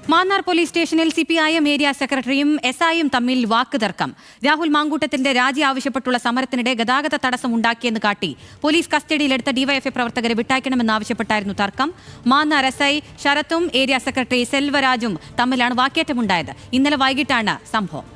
Mannar police സ്റ്റേഷനിൽ CPIM area സെക്രട്ടറിയും എസ്ഐയും തമ്മിൽ വാക്കുതർക്കം. രാഹുൽ മാങ്കൂട്ടത്തിന്റെ രാജി ആവശ്യപ്പെട്ടുള്ള സമരത്തിനിടെ ഗതാഗത തടസ്സം ഉണ്ടാക്കിയെന്ന് കാട്ടി പോലീസ് കസ്റ്റഡിയിലെടുത്ത ഡിവൈഎഫ്ഐ പ്രവർത്തകരെ വിട്ടയക്കണമെന്നാവശ്യപ്പെട്ടായിരുന്നു തർക്കം. മാന്നാർ എസ്ഐ ശരത്തും ഏരിയ സെക്രട്ടറി സെൽവരാജും തമ്മിലാണ് വാക്കേറ്റമുണ്ടായത്. ഇന്നലെ വൈകിട്ടാണ് സംഭവം.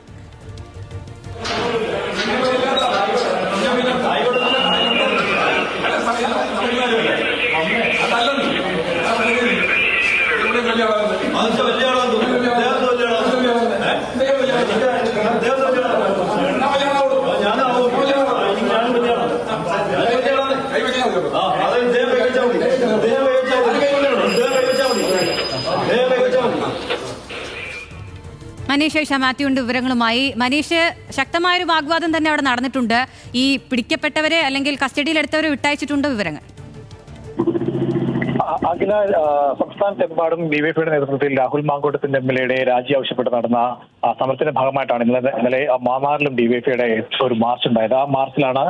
മനീഷ് മാത്യുവിന്റെ വിവരങ്ങളുമായി. മനീഷ്, ശക്തമായൊരു വാഗ്വാദം തന്നെ അവിടെ നടന്നിട്ടുണ്ട്. ഈ പിടിക്കപ്പെട്ടവരെ അല്ലെങ്കിൽ കസ്റ്റഡിയിലെടുത്തവരെ വിട്ടയച്ചിട്ടുണ്ടോ? വിവരങ്ങൾ അഖില, സംസ്ഥാനത്തെമ്പാടും ഡിവൈഎഫ്ഐയുടെ നേതൃത്വത്തിൽ രാഹുൽ മാങ്കൂട്ടത്തിന്റെ എംഎൽഎയുടെ രാജി ആവശ്യപ്പെട്ട് നടന്ന സമരത്തിന്റെ ഭാഗമായിട്ടാണ് ഇന്നലെ മാന്നാറിലും ഡിവൈഎഫ്ഐയുടെ ഒരു മാർച്ച് ഉണ്ടായത്. ആ മാർച്ചിലാണ്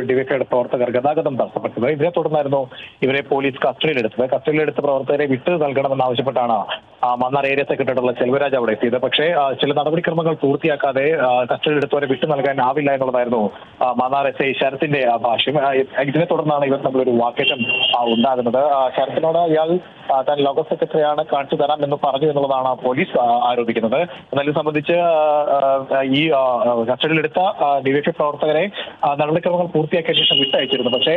ഡിവൈഎഫ്ഐയുടെ പ്രവർത്തകർ ഗതാഗതം തടസ്സപ്പെട്ടത്. ഇതിനെ തുടർന്നായിരുന്നു ഇവരെ പോലീസ് കസ്റ്റഡിയിലെടുത്തത്. കസ്റ്റഡിയിലെടുത്ത പ്രവർത്തകരെ വിട്ടു നൽകണമെന്നാവശ്യപ്പെട്ടാണ് മാന്നാർ ഏരിയ സെക്രട്ടറിയുള്ള സെൽവരാജ് അവിടെ എത്തിയത്. പക്ഷേ ചില നടപടിക്രമങ്ങൾ പൂർത്തിയാക്കാതെ കസ്റ്റഡിയിലെടുത്തവരെ വിട്ടു നൽകാനാവില്ല എന്നുള്ളതായിരുന്നു മാന്നാർ എസ്ഐ ശരത്തിന്റെ ഭാഷ്യം. ഇതിനെ തുടർന്നാണ് ഇവർ തമ്മിലൊരു വാക്കേറ്റം ഉണ്ടാകുന്നത്. ശരത്തിനോട് ഇയാൾ താൻ ലോക്കൽ സെക്രട്ടറിയാണ്, കാണിച്ചു തരാം എന്ന് പറഞ്ഞു എന്നുള്ളതാണ് പോലീസ് ആരോപിക്കുന്നത്. എന്നാൽ ഇത് സംബന്ധിച്ച് ഈ കസ്റ്റഡിയിലെടുത്ത ഡിവൈഎഫ്ഐ പ്രവർത്തകരെ നടപടിക്രമങ്ങൾ പൂർത്തിയാക്കിയ ശേഷം വിട്ടയച്ചിരുന്നു. പക്ഷേ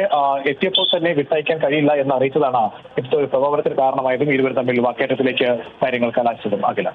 എത്തിയപ്പോൾ തന്നെ വിട്ടയക്കാൻ കഴിയില്ല എന്ന് അറിയിച്ചതാണ് ഇപ്പോഴത്തെ ഒരു പ്രകോപനത്തിന് കാരണമായതും ഇരുവരും തമ്മിൽ വാക്കേറ്റത്തിലേക്ക് കാര്യങ്ങൾ കലാശിച്ചതും. അഖില.